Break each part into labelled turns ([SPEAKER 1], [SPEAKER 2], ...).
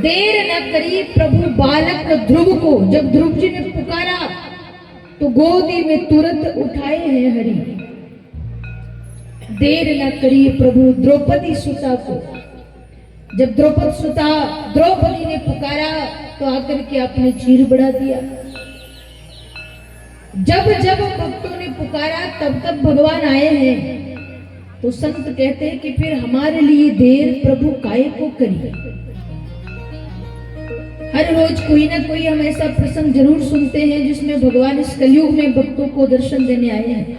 [SPEAKER 1] देर न करी प्रभु बालक ध्रुव को, जब ध्रुव जी ने पुकारा तो गोदी में तुरंत उठाए हैं हरि। देर न करी प्रभु द्रौपदी सुता को, जब द्रौपदी ने पुकारा तो आकर के आपने चीर बढ़ा दिया। जब जब भक्तों ने पुकारा तब तब भगवान आए हैं। तो संत कहते हैं कि फिर हमारे लिए देर प्रभु काहे को करी। हर रोज कोई ना कोई हम ऐसा प्रसंग जरूर सुनते हैं जिसमें भगवान इस कलयुग में भक्तों को दर्शन देने आए हैं।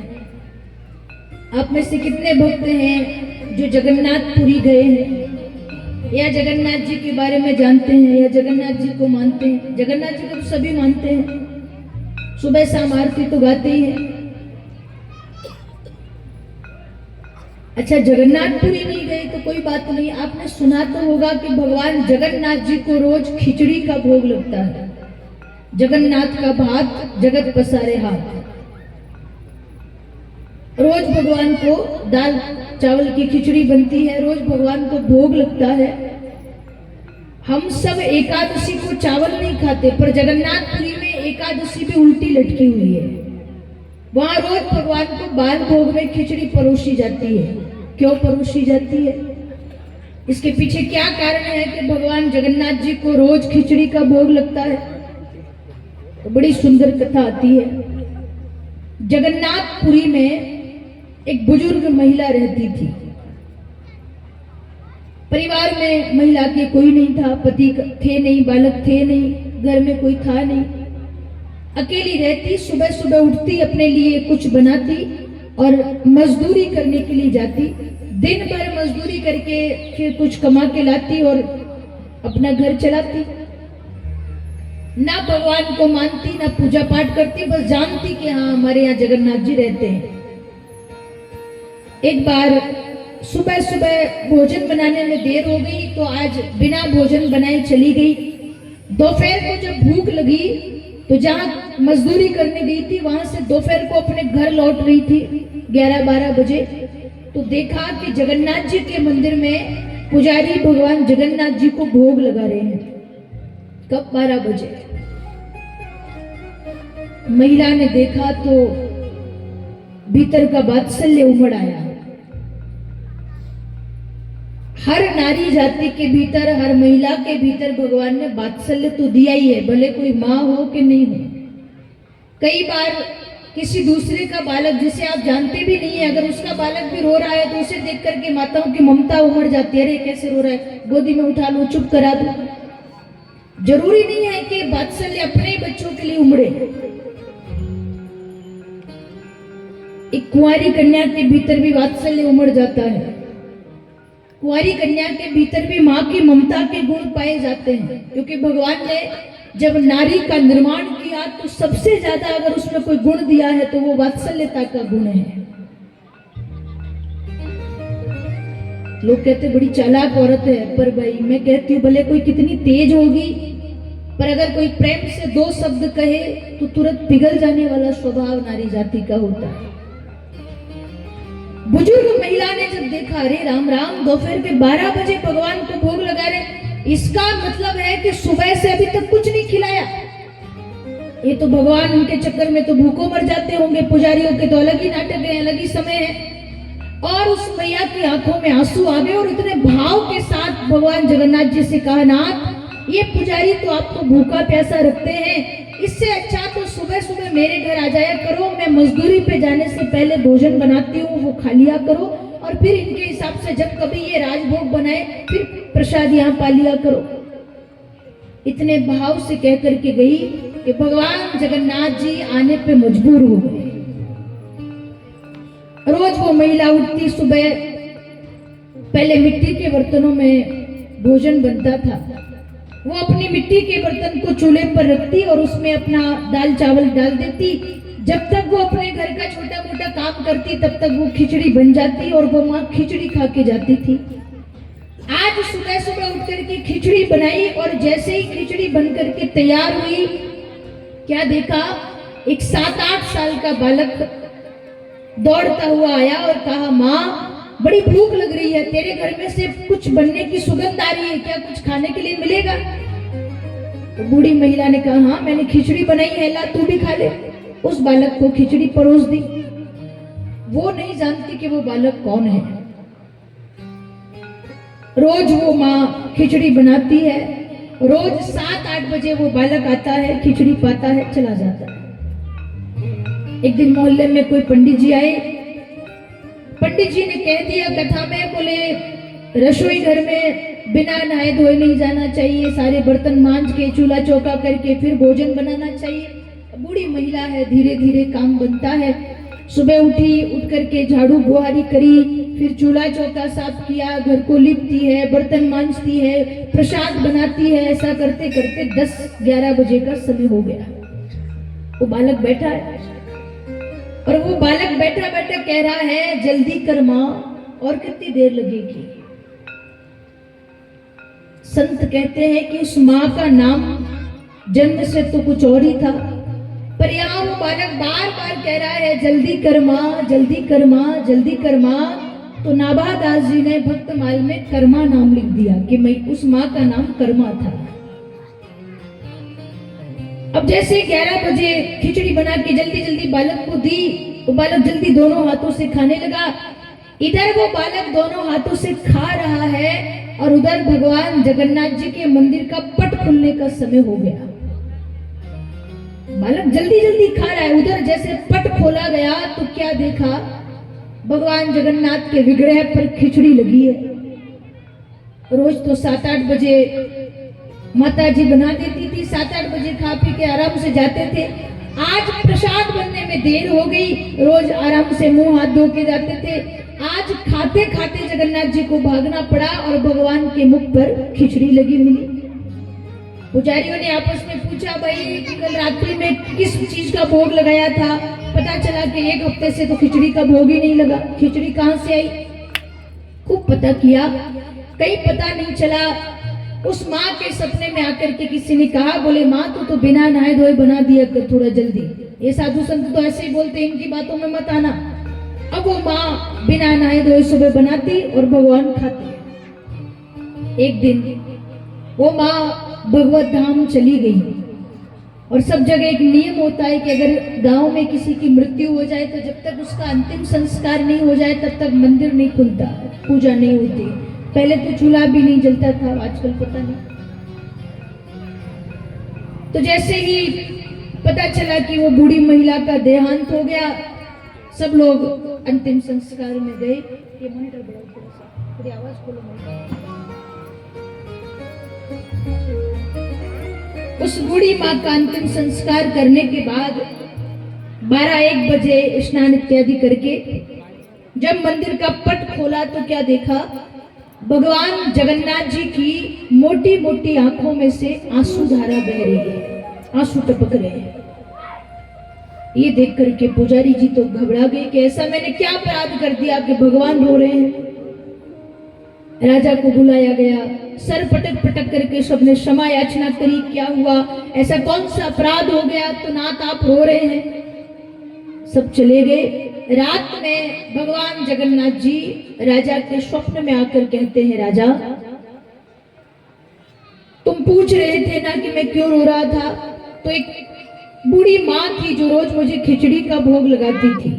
[SPEAKER 1] आप में से कितने भक्त हैं जो जगन्नाथपुरी गए हैं या जगन्नाथ जी के बारे में जानते हैं या जगन्नाथ जी को मानते हैं? जगन्नाथ जी को तो सभी मानते हैं, सुबह शाम आरती तो गाते ही हैं। अच्छा, जगन्नाथपुरी नहीं गए तो कोई बात नहीं। आपने सुना तो होगा कि भगवान जगन्नाथ जी को रोज खिचड़ी का भोग लगता है। जगन्नाथ का भात जगत पसारे हाथ। रोज भगवान को दाल चावल की खिचड़ी बनती है, रोज भगवान को भोग लगता है। हम सब एकादशी को चावल नहीं खाते, पर जगन्नाथपुरी में एकादशी भी उल्टी लटकी हुई है। वहां रोज भगवान को बाल भोग में खिचड़ी परोसी जाती है। क्यों परोसी जाती है? इसके पीछे क्या कारण है कि भगवान जगन्नाथ जी को रोज खिचड़ी का भोग लगता है? तो बड़ी सुंदर कथा आती है। जगन्नाथपुरी में एक बुजुर्ग महिला रहती थी। परिवार में महिला के कोई नहीं था, पति थे नहीं, बालक थे नहीं, घर में कोई था नहीं। अकेली रहती, सुबह सुबह उठती, अपने लिए कुछ बनाती और मजदूरी करने के लिए जाती। दिन भर मजदूरी करके फिर कुछ कमा के लाती और अपना घर चलाती। ना भगवान को मानती, ना पूजा पाठ करती, बस जानती कि हाँ हमारे यहाँ जगन्नाथ जी रहते हैं। एक बार सुबह सुबह भोजन बनाने में देर हो गई तो आज बिना भोजन बनाए चली गई। दोपहर को जब भूख लगी तो जहाँ मजदूरी करने गई थी वहां से दोपहर को अपने घर लौट रही थी 11-12 बजे, तो देखा कि जगन्नाथ जी के मंदिर में पुजारी भगवान जगन्नाथ जी को भोग लगा रहे हैं। कब? 12 बजे। महिला ने देखा तो भीतर का वात्सल्य उमड़ आया। हर नारी जाति के भीतर, हर महिला के भीतर भगवान ने वात्सल्य तो दिया ही है, भले कोई माँ हो कि नहीं हो। कई बार किसी दूसरे का बालक जिसे आप जानते भी नहीं है, अगर उसका बालक भी रो रहा है तो उसे देख करके माताओं की ममता उमड़ जाती है। अरे कैसे रो रहा है, गोदी में उठा लो, चुप करा दो। जरूरी नहीं है कि वात्सल्य अपने बच्चों के लिए उमड़े। एक कुंवारी कन्या के भीतर भी वात्सल्य उमड़ जाता है। कुंवारी कन्या के भीतर भी माँ की ममता के गुण पाए जाते हैं, क्योंकि भगवान ने जब नारी का निर्माण किया तो सबसे ज्यादा अगर उसमें कोई गुण दिया है तो वो वात्सल्यता का गुण है। लोग कहते बड़ी चालाक औरत है, पर भाई मैं कहती हूँ भले कोई कितनी तेज होगी, पर अगर कोई प्रेम से 2 शब्द कहे तो तुरंत पिघल जाने वाला स्वभाव नारी जाति का होता है। बुजुर्ग महिला ने जब देखा, अरे राम राम, दोपहर के 12 बजे भगवान को भोग लगा रहे, इसका मतलब है कि सुबह से अभी तक कुछ नहीं खिलाया। ये तो भगवान उनके चक्कर में तो भूखों मर जाते होंगे। पुजारियों के तो अलग ही नाटक है, अलग ही समय है। और उस मैया की आंखों में आंसू आ गए और इतने भाव के साथ भगवान जगन्नाथ जी से कहा, नाथ ये पुजारी तो आपको भूखा प्यासा रखते हैं, इससे अच्छा तो सुबह सुबह मेरे घर आ जाया करो, मैं मजदूरी पे जाने से पहले भोजन बनाती हूँ, वो खा लिया करो, और फिर इनके हिसाब से जब कभी ये राजभोग बनाए फिर प्रसाद यहाँ पा लिया करो। इतने भाव से कह करके गई कि भगवान जगन्नाथ जी आने पे मजबूर हो गए। रोज वो महिला उठती, सुबह पहले मिट्टी के बर्तनों में भोजन बनता था, वो अपनी मिट्टी के बर्तन को चूल्हे पर रखती और उसमें अपना दाल चावल डाल देती। जब तक वो अपने घर का छोटा मोटा काम करती तब तक वो खिचड़ी बन जाती और वो माँ खिचड़ी खा के जाती थी। आज सुबह सुबह उठ करके खिचड़ी बनाई और जैसे ही खिचड़ी बन करके तैयार हुई, क्या देखा, एक 7-8 साल का बालक दौड़ता हुआ आया और कहा, माँ बड़ी भूख लग रही है, तेरे घर में से कुछ बनने की सुगंध आ रही है, क्या कुछ खाने के लिए मिलेगा? तो बूढ़ी महिला ने कहा, हाँ मैंने खिचड़ी बनाई है, ला तू भी खा ले। उस बालक को खिचड़ी परोस दी। वो नहीं जानती कि वो बालक कौन है। रोज वो माँ खिचड़ी बनाती है, रोज 7-8 बजे वो बालक आता है, खिचड़ी पाता है, चला जाता है। एक दिन मोहल्ले में कोई पंडित जी आए। पंडित जी ने कह दिया कथा में, बोले रसोई घर में बिना नहाए धोए नहीं जाना चाहिए, सारे बर्तन मांज के चूल्हा चौका करके फिर भोजन बनाना चाहिए। बूढ़ी महिला है, धीरे धीरे काम बनता है। सुबह उठी, उठ करके झाड़ू बुहारी करी, फिर चूल्हा चौका साफ किया, घर को लिपती है, बर्तन मांजती है, प्रसाद बनाती है। ऐसा करते करते 10-11 बजे का समय हो गया। वो बालक बैठा है और वो बालक बैठा बैठा कह रहा है, जल्दी कर माँ, और कितनी देर लगेगी? संत कहते हैं कि उस माँ का नाम जन्म से तो कुछ और ही था, पर यहाँ वो बालक बार बार कह रहा है, जल्दी कर माँ, जल्दी कर माँ, जल्दी कर माँ। तो नाभादास जी ने भक्तमाल में कर्मा नाम लिख दिया कि मैं उस माँ का नाम कर्मा था। अब जैसे 11 बजे खिचड़ी बना के जल्दी जल्दी बालक को दी, तो बालक जल्दी दोनों हाथों से खाने लगा। इधर वो बालक दोनों हाथों से खा रहा है और उधर भगवान जगन्नाथ जी के मंदिर का पट खुलने का समय हो गया। बालक जल्दी जल्दी खा रहा है, उधर जैसे पट खोला गया तो क्या देखा, भगवान जगन्नाथ के विग्रह पर खिचड़ी लगी है। रोज तो 7-8 बजे माता जी बना देती थी, 7-8 बजे खा पी के आराम से जाते थे। आज प्रसाद बनने में देर हो गई, रोज आराम से मुंह हाथ धो के जाते थे। आज खाते खाते जगन्नाथ जी को भागना पड़ा और भगवान के मुख पर खिचड़ी लगी मिली। पुजारियों ने आपस में पूछा, भाई कल रात्रि में किस चीज का भोग लगाया था? पता चला कि 1 हफ्ते से तो खिचड़ी का भोग ही नहीं लगा। खिचड़ी कहाँ से आई? खूब पता किया, कहीं पता नहीं चला। उस माँ के सपने में आकर के किसी ने कहा, बोले माँ तू तो बिना नहाए धोए बना दिया कर थोड़ा जल्दी। ये साधु संत तो ऐसे ही बोलते, इनकी बातों में मत आना। अब वो माँ बिना नहाए धोए सुबह बनाती और भगवान खाते। एक दिन वो माँ भगवत धाम चली गई और सब जगह एक नियम होता है कि अगर गांव में किसी की मृत्यु हो जाए तो जब तक उसका अंतिम संस्कार नहीं हो जाए तब तक मंदिर नहीं खुलता, पूजा नहीं होती। पहले तो चूल्हा भी नहीं जलता था, आजकल पता नहीं। तो जैसे ही पता चला कि वो बूढ़ी महिला का देहांत हो गया, सब लोग अंतिम संस्कार में गए। ये मॉनिटर बढ़ाओ थोड़ा सा, थोड़ी आवाज खोलो। उस बूढ़ी माँ का अंतिम संस्कार करने के बाद 12-1 बजे स्नान इत्यादि करके जब मंदिर का पट खोला तो क्या देखा, भगवान जगन्नाथ जी की मोटी मोटी आंखों में से आंसू धारा बह रही है, आंसू टपक रहे हैं। ये देख करके पुजारी जी तो घबरा गए कि ऐसा मैंने क्या अपराध कर दिया कि भगवान रो रहे हैं। राजा को बुलाया गया, सर पटक पटक करके सबने क्षमा याचना करी, क्या हुआ, ऐसा कौन सा अपराध हो गया तो नाथ आप रो रहे हैं। सब चले गए। रात में भगवान जगन्नाथ जी राजा के स्वप्न में आकर कहते हैं, राजा तुम पूछ रहे थे ना कि मैं क्यों रो रहा था, तो एक बूढ़ी माँ थी जो रोज मुझे खिचड़ी का भोग लगाती थी,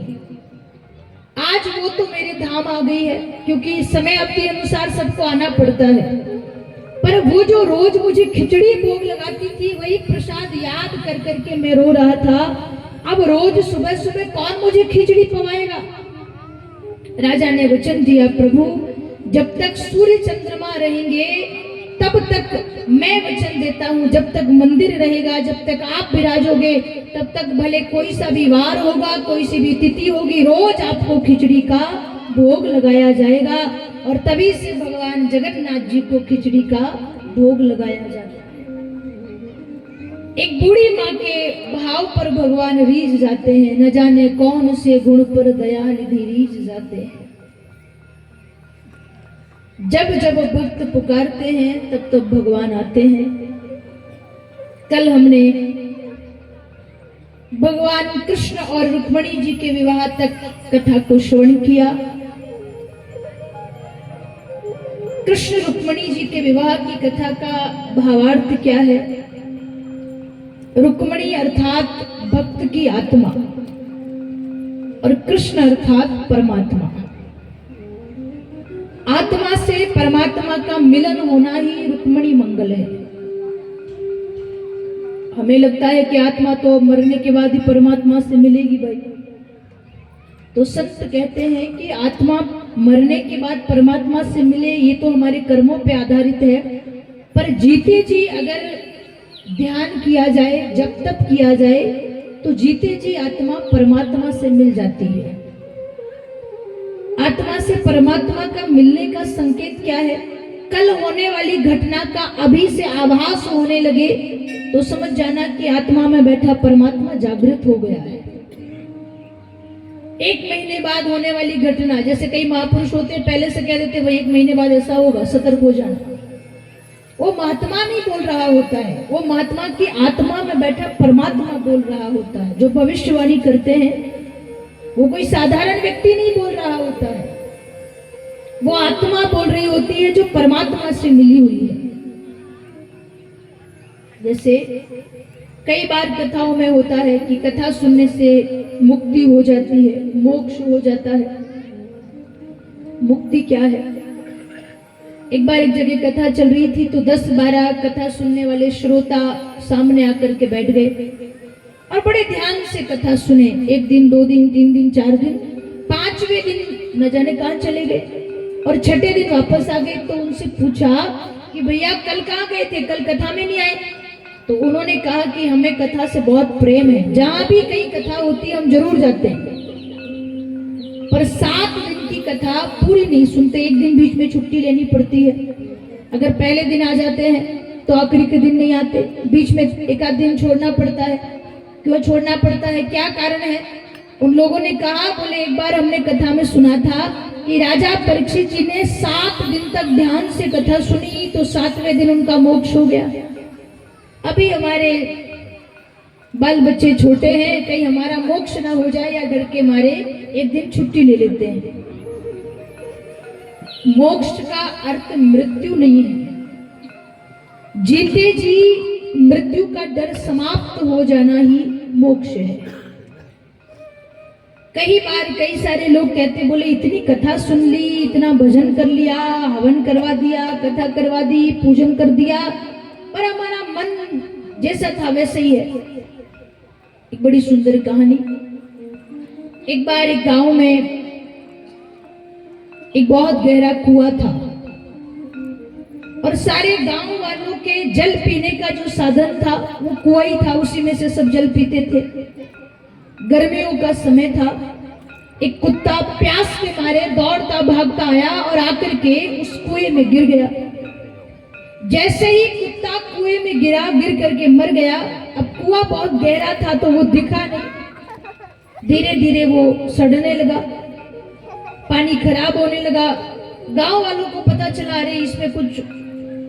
[SPEAKER 1] आज वो तो मेरे धाम आ गई है, क्योंकि समय अवधि अनुसार सबको आना पड़ता है। पर वो जो रोज मुझे खिचड़ी भोग लगाती थी वही प्रसाद याद कर करके मैं रो रहा था। अब रोज सुबह सुबह कौन मुझे खिचड़ी पवाएगा। राजा ने वचन दिया, प्रभु जब तक सूर्य चंद्रमा रहेंगे तब तक मैं वचन देता हूँ, जब तक मंदिर रहेगा, जब तक आप विराजोगे तब तक भले कोई सा भी वार होगा, कोई सी भी तिथि होगी, रोज आपको खिचड़ी का भोग लगाया जाएगा। और तभी से भगवान जगन्नाथ जी को खिचड़ी का भोग लगाया जाता है। एक बूढ़ी माँ के भाव पर भगवान रीझ जाते हैं, न जाने कौन से गुण पर दया निधि रीझ जाते हैं। जब जब भक्त पुकारते हैं तब तब भगवान आते हैं। कल हमने भगवान कृष्ण और रुक्मिणी जी के विवाह तक कथा को श्रवण किया। कृष्ण रुक्मणी जी के विवाह की कथा का भावार्थ क्या है? रुक्मणी अर्थात भक्त की आत्मा और कृष्ण अर्थात परमात्मा। आत्मा से परमात्मा का मिलन होना ही रुक्मणी मंगल है। हमें लगता है कि आत्मा तो मरने के बाद ही परमात्मा से मिलेगी भाई, तो संत कहते हैं कि आत्मा मरने के बाद परमात्मा से मिले ये तो हमारे कर्मों पे आधारित है, पर जीते जी अगर ध्यान किया जाए, जब तक किया जाए, तो जीते जी आत्मा परमात्मा से मिल जाती है। आत्मा से परमात्मा का मिलने का संकेत क्या है? कल होने वाली घटना का अभी से आभास होने लगे तो समझ जाना कि आत्मा में बैठा परमात्मा जागृत हो गया है। 1 महीने बाद होने वाली घटना, जैसे कई महापुरुष होते हैं पहले से कह देते भाई 1 महीने बाद ऐसा होगा, सतर्क हो जाना। वो महात्मा नहीं बोल रहा होता है, वो महात्मा की आत्मा में बैठा परमात्मा बोल रहा होता है। जो भविष्यवाणी करते हैं वो कोई साधारण व्यक्ति नहीं बोल रहा होता है, वो आत्मा बोल रही होती है जो परमात्मा से मिली हुई है। जैसे कई बार कथाओं में होता है कि कथा सुनने से मुक्ति हो जाती है, मोक्ष हो जाता है। मुक्ति क्या है? एक बार एक जगह कथा चल रही थी तो 10-12 कथा सुनने वाले श्रोता सामने आकर के बैठ गए और बड़े ध्यान से कथा सुने। 1 दिन, 2 दिन, 3 दिन, 4 दिन, 5वें दिन न जाने कहां चले गए और 6ठे दिन वापस आ गए। तो उनसे पूछा कि भैया कल कहाँ गए थे, कल कथा में नहीं आए? तो उन्होंने कहा कि हमें कथा से बहुत प्रेम है, जहां भी कहीं कथा होती है हम जरूर जाते हैं, पर 7 दिन की कथा पूरी नहीं सुनते, 1 दिन बीच में छुट्टी लेनी पड़ती है। अगर पहले दिन आ जाते हैं तो आखिरी के दिन नहीं आते, बीच में 1 आध दिन छोड़ना पड़ता है। क्यों छोड़ना पड़ता है, क्या कारण है? उन लोगों ने कहा, बोले एक बार हमने कथा में सुना था कि राजा परीक्षित जी ने 7 दिन तक ध्यान से कथा सुनी तो 7वें दिन उनका मोक्ष हो गया। अभी हमारे बाल बच्चे छोटे हैं, कहीं हमारा मोक्ष ना हो जाए या डर के मारे 1 दिन छुट्टी ले लेते हैं। मोक्ष का अर्थ मृत्यु नहीं है, जीते जी मृत्यु का डर समाप्त हो जाना ही मोक्ष है। कई बार कई सारे लोग कहते, बोले इतनी कथा सुन ली, इतना भजन कर लिया, हवन करवा दिया, कथा करवा दी, पूजन कर दिया, पर हमारा मन जैसा था वैसे ही है। एक बड़ी सुंदर कहानी, एक बार एक गांव में एक बहुत गहरा कुआं था और सारे गांव वालों के जल पीने का जो साधन था वो कुआं ही था, उसी में से सब जल पीते थे। गर्मियों का समय था, एक कुत्ता प्यास के मारे दौड़ता भागता आया और आकर के उस कुएं में गिर गया। जैसे ही कुत्ता कुएं में गिरा, गिर करके मर गया। अब कुआं बहुत गहरा था तो वो दिखा नहीं, धीरे धीरे वो सड़ने लगा, पानी खराब होने लगा। गांव वालों को पता चला, अरे इसमें कुछ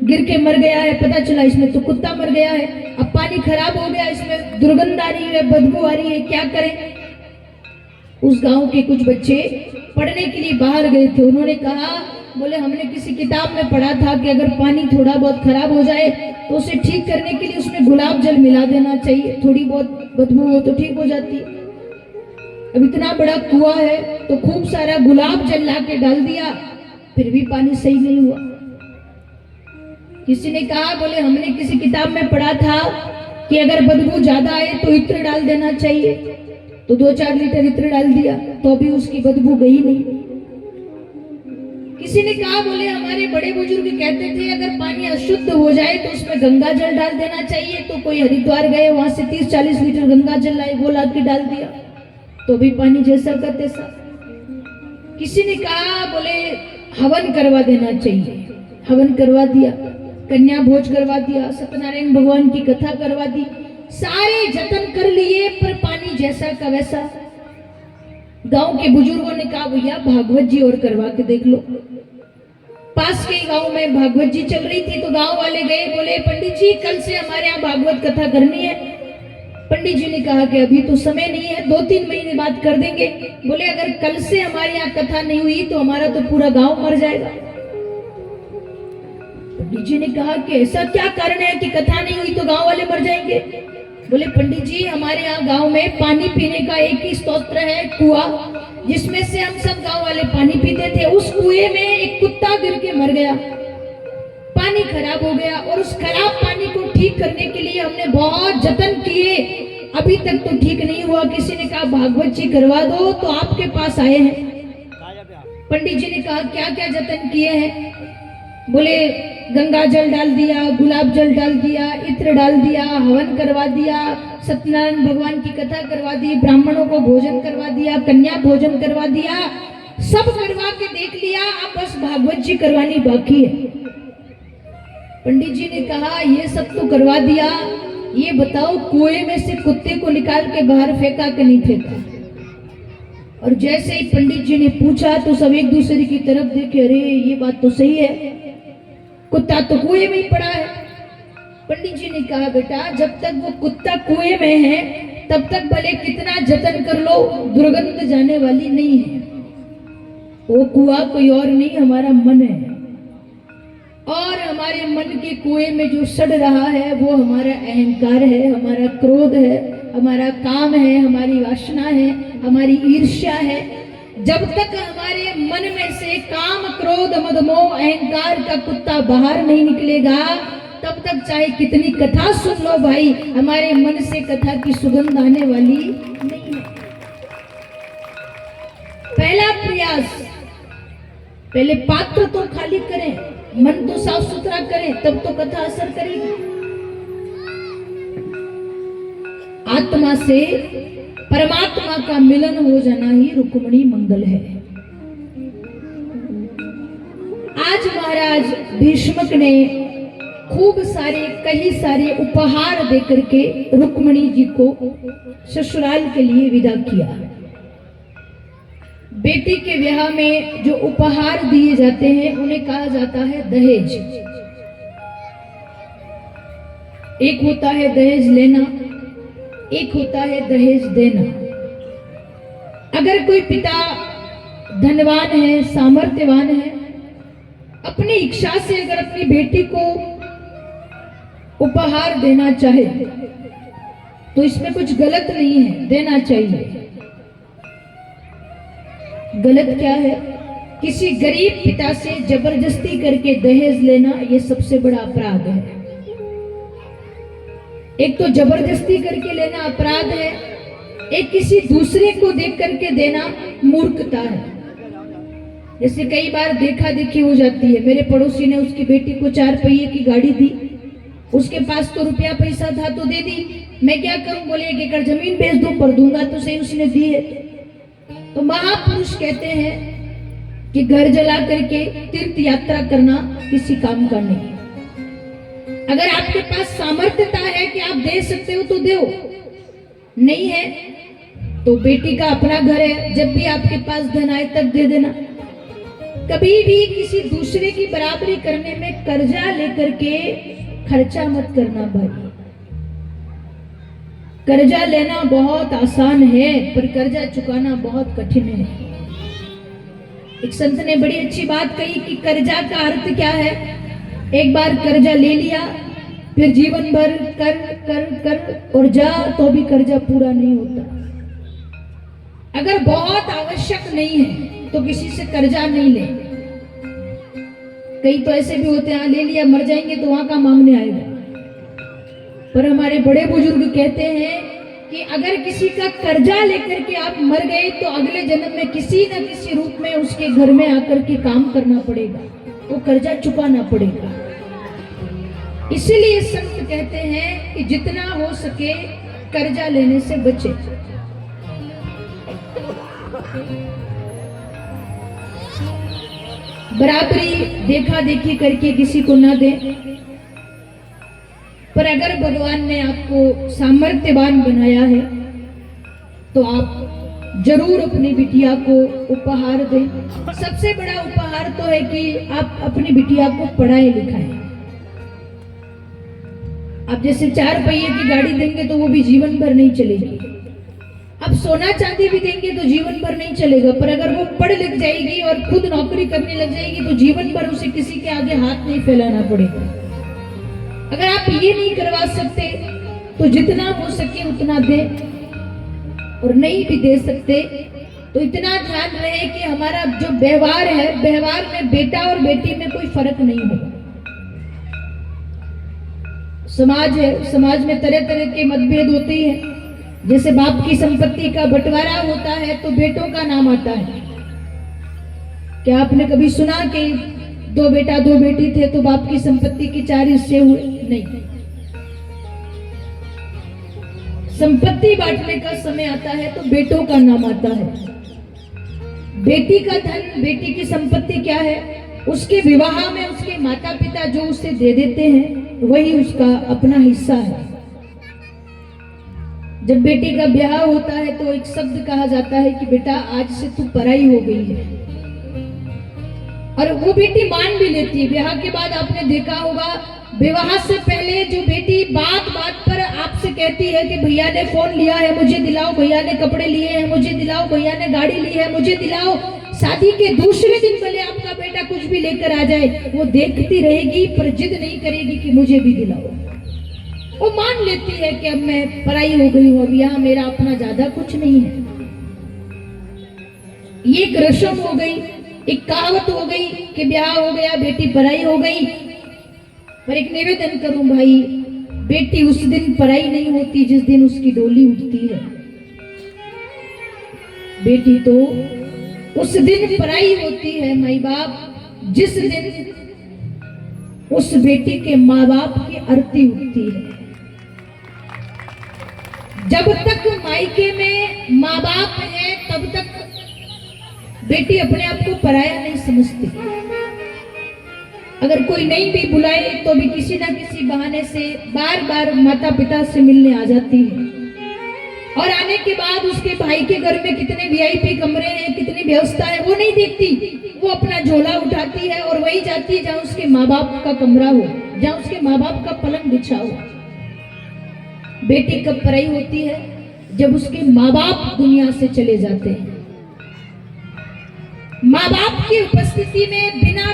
[SPEAKER 1] गिर के मर गया है, पता चला इसमें तो कुत्ता मर गया है, अब पानी खराब हो गया, इसमें दुर्गंध आ रही है, बदबू आ रही है, क्या करें? उस गांव के कुछ बच्चे पढ़ने के लिए बाहर गए थे। उन्होंने कहा, बोले हमने किसी किताब में पढ़ा था कि अगर पानी थोड़ा बहुत खराब हो जाए तो उसे ठीक करने के लिए उसमें गुलाब जल मिला देना चाहिए, थोड़ी बहुत बदबू हो तो ठीक हो जाती है। अब इतना बड़ा कुआं है तो खूब सारा गुलाब जल ला के डाल दिया, फिर भी पानी सही नहीं हुआ। किसी ने कहा, बोले हमने किसी किताब में पढ़ा था कि अगर बदबू ज्यादा आए तो इत्र डाल देना चाहिए, तो 2-4 लीटर इत्र डाल दिया तो भी उसकी बदबू गई नहीं। किसी ने कहा, बोले हमारे बड़े बुजुर्ग कहते थे अगर पानी अशुद्ध हो जाए तो उसमें गंगा जल डाल देना चाहिए, तो कोई हरिद्वार गए, वहां से 30-40 लीटर गंगा जल लाए, वो ला के डाल दिया तो भी पानी जैसा का तैसा। किसी ने कहा, बोले हवन करवा देना चाहिए, हवन करवा दिया, कन्या भोज करवा दिया, सत्यनारायण भगवान की कथा करवा दी, सारे जतन कर लिए पर पानी जैसा का वैसा। गांव के बुजुर्गों ने कहा, भैया भागवत जी और करवा के देख लो। पास के गांव में भागवत जी चल रही थी तो गांव वाले गए, बोले पंडित जी कल से हमारे यहाँ भागवत कथा करनी है। पंडित जी ने कहा कि अभी तो समय नहीं है, 2-3 महीने बाद कर देंगे। बोले अगर कल से हमारे यहाँ कथा नहीं हुई तो हमारा तो पूरा गांव मर जाएगा। पंडित जी ने कहा कि ऐसा क्या कारण है कि कथा नहीं हुई तो गांव वाले मर जाएंगे? बोले पंडित जी, हमारे यहाँ गांव में पानी पीने का एक ही स्तोत्र है, कुआं, जिसमें से हम सब गांव वाले पानी पीते थे। उस कुएं में एक कुत्ता गिर के मर गया, पानी खराब हो गया, और उस खराब पानी को ठीक करने के लिए हमने बहुत जतन किए, अभी तक तो ठीक नहीं हुआ। किसी ने कहा भागवत जी करवा दो, तो आपके पास आए हैं। पंडित जी ने कहा क्या क्या जतन किए हैं? बोले गंगा जल डाल दिया, गुलाब जल डाल दिया, इत्र डाल दिया, हवन करवा दिया, सत्यनारायण भगवान की कथा करवा दी, ब्राह्मणों को भोजन करवा दिया, कन्या भोजन करवा दिया, सब करवा के देख लिया, अब बस भागवत जी करवानी बाकी है। पंडित जी ने कहा ये सब तो करवा दिया, ये बताओ कुएं में से कुत्ते को निकाल के बाहर फेंका कि नहीं फेंका? और जैसे ही पंडित जी ने पूछा तो सब एक दूसरे की तरफ देखे, अरे ये बात तो सही है, कुत्ता तो कुएं में ही पड़ा है। पंडित जी ने कहा बेटा, जब तक वो कुत्ता कुएं में है तब तक भले कितना जतन कर लो, दुर्गंध जाने वाली नहीं है। वो कुआं कोई और नहीं, हमारा मन है, और हमारे मन के कुएं में जो सड़ रहा है वो हमारा अहंकार है, हमारा क्रोध है, हमारा काम है, हमारी वासना है, हमारी ईर्ष्या है। जब तक हमारे मन में से काम, क्रोध, मद, मोह, अहंकार का कुत्ता बाहर नहीं निकलेगा, तब तक चाहे कितनी कथा सुन लो भाई, हमारे मन से कथा की सुगंध आने वाली नहीं है। पहला प्रयास, पहले पात्र तो खाली करें, मन तो साफ सुथरा करें, तब तो कथा असर करेगी। आत्मा से परमात्मा का मिलन हो जाना ही रुक्मिणी मंगल है। आज महाराज भीष्मक ने खूब सारे, कई सारे उपहार देकर के रुक्मिणी जी को ससुराल के लिए विदा किया। बेटी के ब्याह में जो उपहार दिए जाते हैं उन्हें कहा जाता है दहेज। एक होता है दहेज लेना, एक होता है दहेज देना। अगर कोई पिता धनवान है, सामर्थ्यवान है, अपनी इच्छा से अगर अपनी बेटी को उपहार देना चाहे तो इसमें कुछ गलत नहीं है, देना चाहिए। गलत क्या है? किसी गरीब पिता से जबरदस्ती करके दहेज लेना, यह सबसे बड़ा अपराध है। एक तो जबरदस्ती करके लेना अपराध है, एक किसी दूसरे को देख करके देना मूर्खता है। जैसे कई बार देखा देखी हो जाती है। मेरे पड़ोसी ने उसकी बेटी को 4 पहिए की गाड़ी दी, उसके पास तो रुपया पैसा था तो दे दी। मैं क्या करूं? बोले 1 एकड़ जमीन बेच दूं, पर दूंगा तो सही, उसने दी है। तो महापुरुष कहते हैं कि घर जला करके तीर्थ यात्रा करना किसी काम का नहीं। अगर आपके पास सामर्थ्यता है कि आप दे सकते हो तो दो, नहीं है तो बेटी का अपना घर है, जब भी आपके पास धन आए तब दे देना। कभी भी किसी दूसरे की बराबरी करने में कर्जा लेकर के खर्चा मत करना भाई। कर्जा लेना बहुत आसान है, पर कर्जा चुकाना बहुत कठिन है। एक संत ने बड़ी अच्छी बात कही कि कर्जा का अर्थ क्या है। एक बार कर्जा ले लिया, फिर जीवन भर कर कर कर और जा तो भी कर्जा पूरा नहीं होता। अगर बहुत आवश्यक नहीं है तो किसी से कर्जा नहीं ले। कई तो ऐसे भी होते हैं, ले लिया, मर जाएंगे तो वहां का मांगने आएगा। पर हमारे बड़े बुजुर्ग कहते हैं कि अगर किसी का कर्जा लेकर के आप मर गए तो अगले जन्म में किसी न किसी रूप में उसके घर में आकर के काम करना पड़ेगा, वो कर्जा चुकाना पड़ेगा। इसीलिए संत कहते हैं कि जितना हो सके कर्जा लेने से बचे। बराबरी देखा देखी करके किसी को ना दे। पर अगर भगवान ने आपको सामर्थ्यवान बनाया है तो आप जरूर अपनी बिटिया को उपहार दें। सबसे बड़ा उपहार तो है कि आप अपनी बिटिया को पढ़ाएं लिखाएं। आप जैसे 4 पहिए की गाड़ी देंगे तो वो भी जीवन भर नहीं चलेगी। अब सोना चांदी भी देंगे तो जीवन भर नहीं चलेगा, पर अगर वो पढ़ लिख जाएगी और खुद नौकरी करने लग जाएगी तो जीवन भर उसे किसी के आगे हाथ नहीं फैलाना पड़ेगा। अगर आप ये नहीं करवा सकते तो जितना हो सके उतना दे, और नहीं भी दे सकते तो इतना ध्यान रहे कि हमारा जो व्यवहार है, व्यवहार में बेटा और बेटी में कोई फर्क नहीं होगा। समाज है, समाज में तरह तरह के मतभेद होते हैं। जैसे बाप की संपत्ति का बंटवारा होता है तो बेटों का नाम आता है। क्या आपने कभी सुना कि 2 बेटा 2 बेटी थे तो बाप की संपत्ति के 4 हिस्से हुए? नहीं। संपत्ति बांटने का समय आता है तो बेटों का नाम आता है। बेटी का धन, बेटी की संपत्ति क्या है? उसके विवाह में उसके माता पिता जो उसे दे देते हैं वही उसका अपना हिस्सा है। जब बेटी का ब्याह होता है तो एक शब्द कहा जाता है कि बेटा आज से तू पराई हो गई है, और वो बेटी मान भी लेती है। ब्याह के बाद आपने देखा होगा, विवाह से पहले जो बेटी बात बात पर आपसे कहती है कि भैया ने फोन लिया है मुझे दिलाओ, भैया ने कपड़े लिए हैं मुझे दिलाओ, भैया ने गाड़ी ली है मुझे दिलाओ, शादी के दूसरे दिन भले आपका बेटा कुछ भी लेकर आ जाए, वो देखती रहेगी पर जिद नहीं करेगी कि मुझे भी दिलाओ। वो मान लेती है कि अब मैं पराई हो गई हूं, अब यहाँ मेरा अपना ज्यादा कुछ नहीं है। ये एक रस्म हो गई, एक कहावत हो गई कि ब्याह हो गया बेटी पराई हो गई। पर एक निवेदन करूं भाई, बेटी उस दिन पराई नहीं होती जिस दिन उसकी डोली उठती है। बेटी तो उस दिन पराई होती है माई बाप जिस दिन उस बेटी के माँ बाप की आरती उठती है। जब तक मायके में माँ बाप है तब तक बेटी अपने आप को पराया नहीं समझती। अगर कोई नहीं भी बुलाए तो भी किसी ना किसी बहाने से बार बार माता पिता से मिलने आ जाती है, और आने के बाद उसके भाई के घर में कितने वीआईपी कमरे हैं, कितनी व्यवस्था है वो नहीं देखती। वो अपना झोला उठाती है और वही जाती है जहां उसके माँ बाप का कमरा हो, जहां उसके माँ बाप का पलंग बिछा हो। बेटी कब पराई होती है? जब उसके माँ बाप दुनिया से चले जाते हैं। माँ बाप की उपस्थिति में बिना